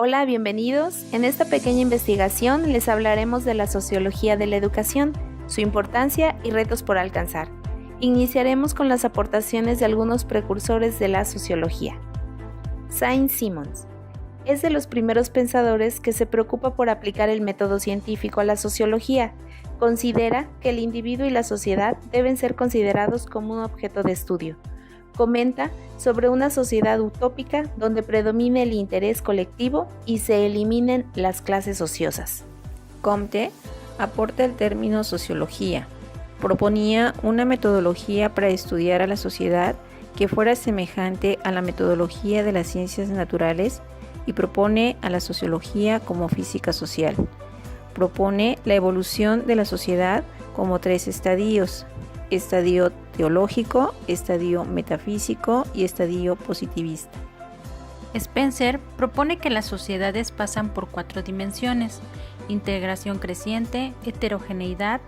Hola, bienvenidos. En esta pequeña investigación les hablaremos de la sociología de la educación, su importancia y retos por alcanzar. Iniciaremos con las aportaciones de algunos precursores de la sociología. Saint-Simons es de los primeros pensadores que se preocupa por aplicar el método científico a la sociología. Considera que el individuo y la sociedad deben ser considerados como un objeto de estudio. Comenta sobre una sociedad utópica donde predomine el interés colectivo y se eliminen las clases ociosas. Comte aporta el término sociología. Proponía una metodología para estudiar a la sociedad que fuera semejante a la metodología de las ciencias naturales y propone a la sociología como física social. Propone la evolución de la sociedad como 3 estadios: estadio teológico, estadio metafísico y estadio positivista. Spencer propone que las sociedades pasan por 4 dimensiones: integración creciente, heterogeneidad,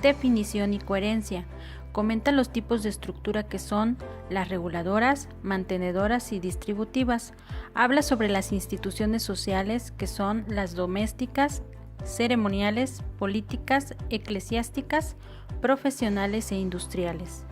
definición y coherencia. Comenta los tipos de estructura que son las reguladoras, mantenedoras y distributivas. Habla sobre las instituciones sociales que son las domésticas, ceremoniales, políticas, eclesiásticas, profesionales e industriales.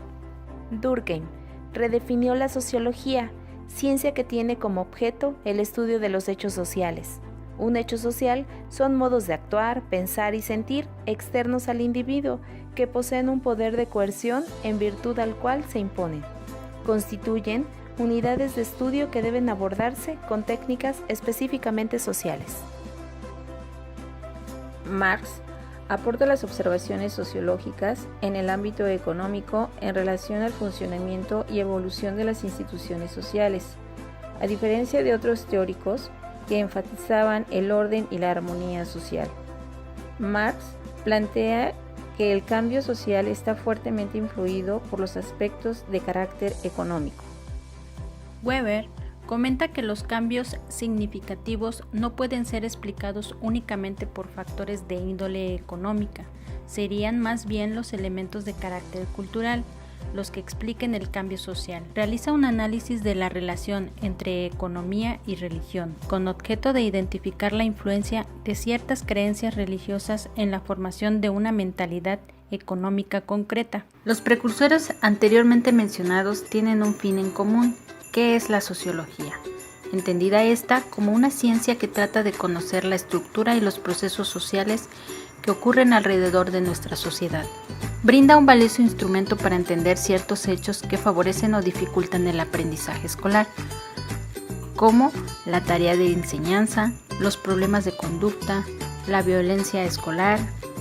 Durkheim redefinió la sociología, ciencia que tiene como objeto el estudio de los hechos sociales. Un hecho social son modos de actuar, pensar y sentir externos al individuo que poseen un poder de coerción en virtud al cual se imponen. Constituyen unidades de estudio que deben abordarse con técnicas específicamente sociales. Marx aporta las observaciones sociológicas en el ámbito económico en relación al funcionamiento y evolución de las instituciones sociales, a diferencia de otros teóricos que enfatizaban el orden y la armonía social. Marx plantea que el cambio social está fuertemente influido por los aspectos de carácter económico. Weber comenta que los cambios significativos no pueden ser explicados únicamente por factores de índole económica, serían más bien los elementos de carácter cultural los que expliquen el cambio social. Realiza un análisis de la relación entre economía y religión, con objeto de identificar la influencia de ciertas creencias religiosas en la formación de una mentalidad económica concreta. Los precursores anteriormente mencionados tienen un fin en común. ¿Qué es la sociología? Entendida esta como una ciencia que trata de conocer la estructura y los procesos sociales que ocurren alrededor de nuestra sociedad. Brinda un valioso instrumento para entender ciertos hechos que favorecen o dificultan el aprendizaje escolar, como la tarea de enseñanza, los problemas de conducta, la violencia escolar,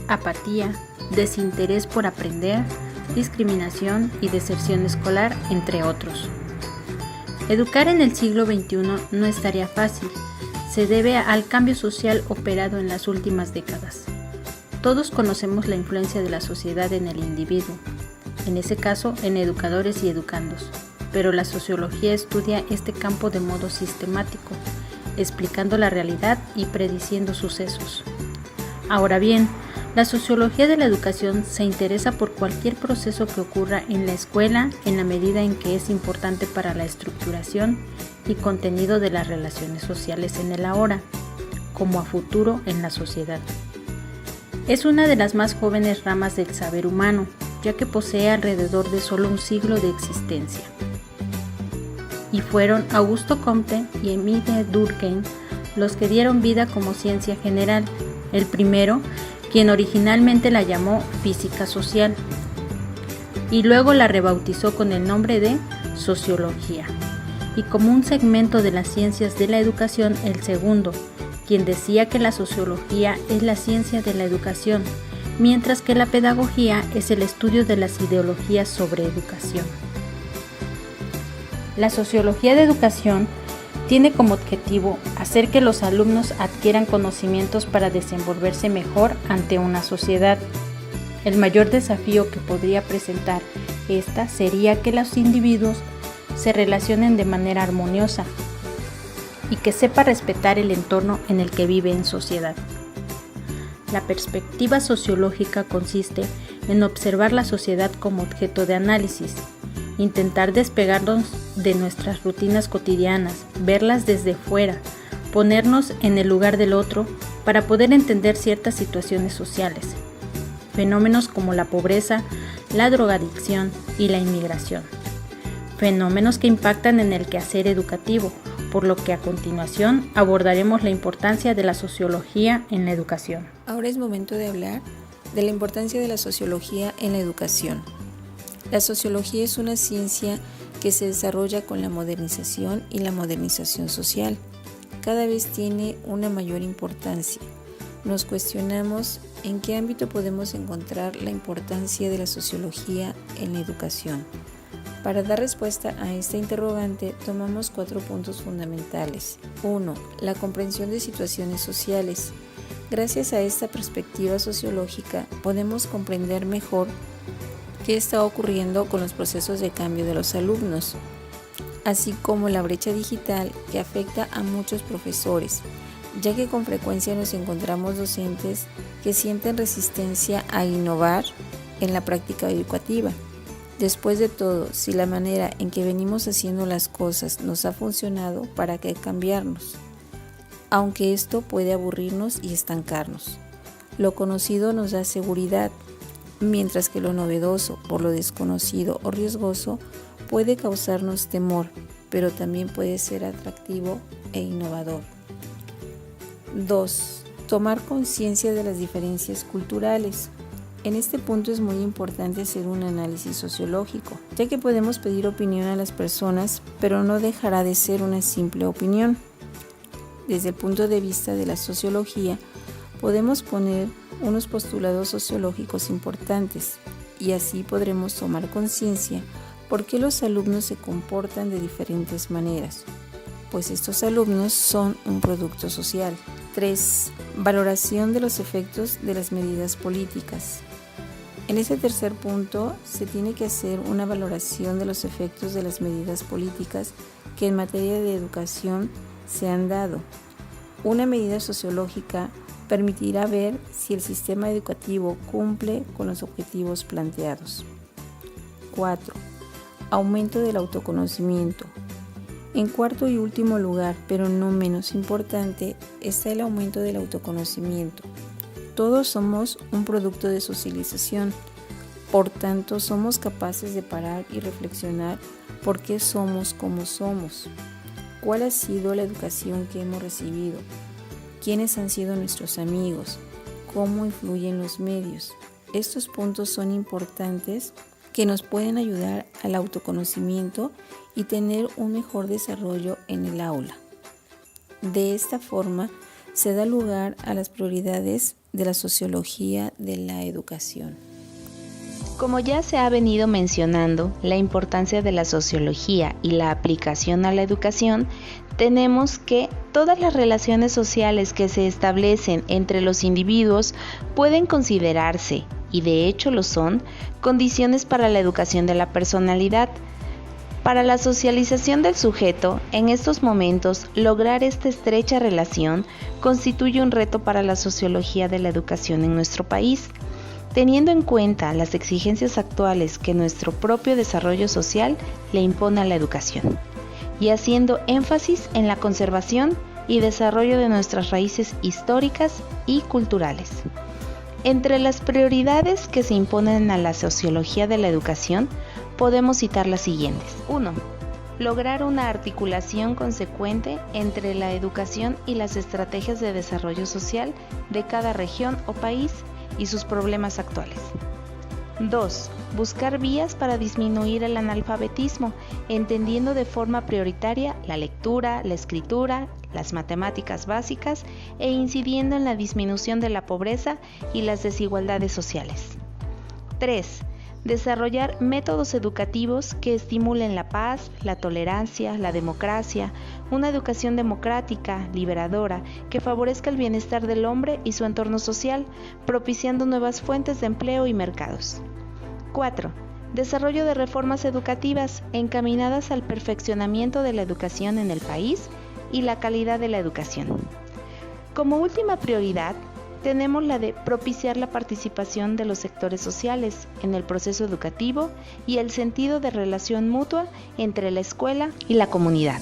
apatía, desinterés por aprender, discriminación y deserción escolar, entre otros. Educar en el siglo XXI no es tarea fácil, se debe al cambio social operado en las últimas décadas. Todos conocemos la influencia de la sociedad en el individuo, en ese caso en educadores y educandos, pero la sociología estudia este campo de modo sistemático, explicando la realidad y prediciendo sucesos. Ahora bien, la sociología de la educación se interesa por cualquier proceso que ocurra en la escuela en la medida en que es importante para la estructuración y contenido de las relaciones sociales en el ahora, como a futuro en la sociedad. Es una de las más jóvenes ramas del saber humano, ya que posee alrededor de solo un siglo de existencia. Y fueron Augusto Comte y Émile Durkheim los que dieron vida como ciencia general, el primero, quien originalmente la llamó física social, y luego la rebautizó con el nombre de sociología, y como un segmento de las ciencias de la educación el segundo, quien decía que la sociología es la ciencia de la educación, mientras que la pedagogía es el estudio de las ideologías sobre educación. La sociología de educación tiene como objetivo hacer que los alumnos adquieran conocimientos para desenvolverse mejor ante una sociedad. El mayor desafío que podría presentar esta sería que los individuos se relacionen de manera armoniosa y que sepa respetar el entorno en el que vive en sociedad. La perspectiva sociológica consiste en observar la sociedad como objeto de análisis, intentar despegarnos de nuestras rutinas cotidianas, verlas desde fuera, ponernos en el lugar del otro para poder entender ciertas situaciones sociales, fenómenos como la pobreza, la drogadicción y la inmigración, fenómenos que impactan en el quehacer educativo, por lo que a continuación abordaremos la importancia de la sociología en la educación. Ahora es momento de hablar de la importancia de la sociología en la educación. La sociología es una ciencia que se desarrolla con la modernización y la modernización social. Cada vez tiene una mayor importancia. Nos cuestionamos en qué ámbito podemos encontrar la importancia de la sociología en la educación. Para dar respuesta a esta interrogante, tomamos 4 puntos fundamentales. 1. La comprensión de situaciones sociales. Gracias a esta perspectiva sociológica, podemos comprender mejor qué está ocurriendo con los procesos de cambio de los alumnos, así como la brecha digital que afecta a muchos profesores, ya que con frecuencia nos encontramos docentes que sienten resistencia a innovar en la práctica educativa. Después de todo, si la manera en que venimos haciendo las cosas nos ha funcionado, ¿para qué cambiarnos? Aunque esto puede aburrirnos y estancarnos. Lo conocido nos da seguridad, mientras que lo novedoso, por lo desconocido o riesgoso, puede causarnos temor, pero también puede ser atractivo e innovador. 2. Tomar conciencia de las diferencias culturales. En este punto es muy importante hacer un análisis sociológico, ya que podemos pedir opinión a las personas, pero no dejará de ser una simple opinión. Desde el punto de vista de la sociología, podemos poner unos postulados sociológicos importantes y así podremos tomar conciencia por qué los alumnos se comportan de diferentes maneras, pues estos alumnos son un producto social. 3. Valoración de los efectos de las medidas políticas. En ese tercer punto se tiene que hacer una valoración de los efectos de las medidas políticas que en materia de educación se han dado. Una medida sociológica permitirá ver si el sistema educativo cumple con los objetivos planteados. 4. Aumento del autoconocimiento. En cuarto y último lugar, pero no menos importante, está el aumento del autoconocimiento. Todos somos un producto de socialización, por tanto somos capaces de parar y reflexionar por qué somos como somos, cuál ha sido la educación que hemos recibido, quiénes han sido nuestros amigos, cómo influyen los medios. Estos puntos son importantes que nos pueden ayudar al autoconocimiento y tener un mejor desarrollo en el aula. De esta forma, se da lugar a las prioridades de la sociología de la educación. Como ya se ha venido mencionando, la importancia de la sociología y la aplicación a la educación, tenemos que todas las relaciones sociales que se establecen entre los individuos pueden considerarse, y de hecho lo son, condiciones para la educación de la personalidad. Para la socialización del sujeto, en estos momentos, lograr esta estrecha relación constituye un reto para la sociología de la educación en nuestro país, teniendo en cuenta las exigencias actuales que nuestro propio desarrollo social le impone a la educación, y haciendo énfasis en la conservación y desarrollo de nuestras raíces históricas y culturales. Entre las prioridades que se imponen a la sociología de la educación, podemos citar las siguientes. 1. Lograr una articulación consecuente entre la educación y las estrategias de desarrollo social de cada región o país y sus problemas actuales. 2. Buscar vías para disminuir el analfabetismo, entendiendo de forma prioritaria la lectura, la escritura, las matemáticas básicas e incidiendo en la disminución de la pobreza y las desigualdades sociales. 3. Desarrollar métodos educativos que estimulen la paz, la tolerancia, la democracia, una educación democrática, liberadora, que favorezca el bienestar del hombre y su entorno social, propiciando nuevas fuentes de empleo y mercados. 4. Desarrollo de reformas educativas encaminadas al perfeccionamiento de la educación en el país y la calidad de la educación. Como última prioridad, tenemos la de propiciar la participación de los sectores sociales en el proceso educativo y el sentido de relación mutua entre la escuela y la comunidad,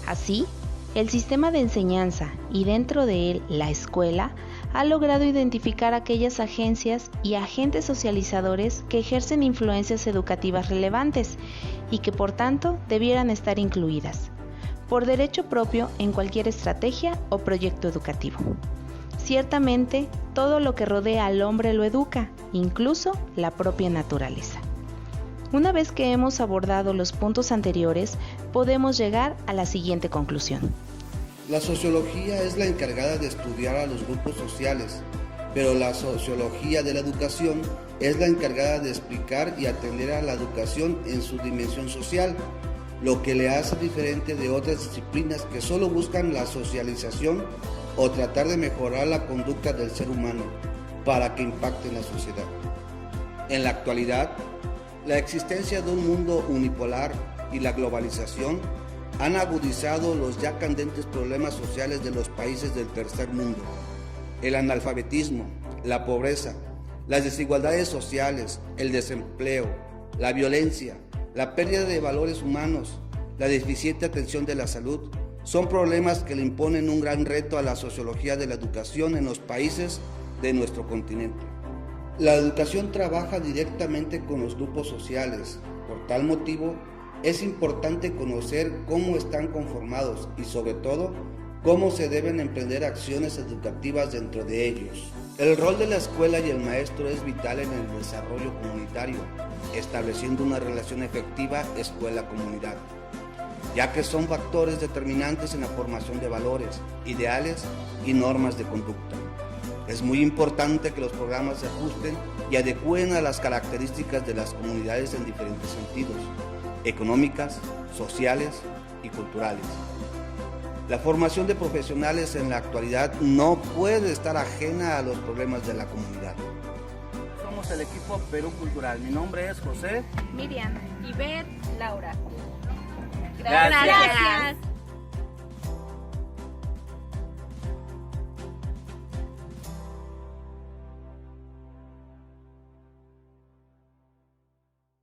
así El sistema de enseñanza y dentro de él la escuela ha logrado identificar aquellas agencias y agentes socializadores que ejercen influencias educativas relevantes y que por tanto debieran estar incluidas, por derecho propio en cualquier estrategia o proyecto educativo. Ciertamente, todo lo que rodea al hombre lo educa, incluso la propia naturaleza. Una vez que hemos abordado los puntos anteriores, podemos llegar a la siguiente conclusión. La sociología es la encargada de estudiar a los grupos sociales, pero la sociología de la educación es la encargada de explicar y atender a la educación en su dimensión social, lo que le hace diferente de otras disciplinas que solo buscan la socialización o tratar de mejorar la conducta del ser humano para que impacte en la sociedad. En la actualidad, la existencia de un mundo unipolar y la globalización han agudizado los ya candentes problemas sociales de los países del tercer mundo. El analfabetismo, la pobreza, las desigualdades sociales, el desempleo, la violencia, la pérdida de valores humanos, la deficiente atención de la salud, son problemas que le imponen un gran reto a la sociología de la educación en los países de nuestro continente. La educación trabaja directamente con los grupos sociales. Por tal motivo, es importante conocer cómo están conformados y, sobre todo, cómo se deben emprender acciones educativas dentro de ellos. El rol de la escuela y el maestro es vital en el desarrollo comunitario, estableciendo una relación efectiva escuela-comunidad, ya que son factores determinantes en la formación de valores, ideales y normas de conducta. Es muy importante que los programas se ajusten y adecúen a las características de las comunidades en diferentes sentidos, económicas, sociales y culturales. La formación de profesionales en la actualidad no puede estar ajena a los problemas de la comunidad. Somos el equipo Perú Cultural. Mi nombre es José, Miriam, Ivette, Laura. Gracias. Gracias.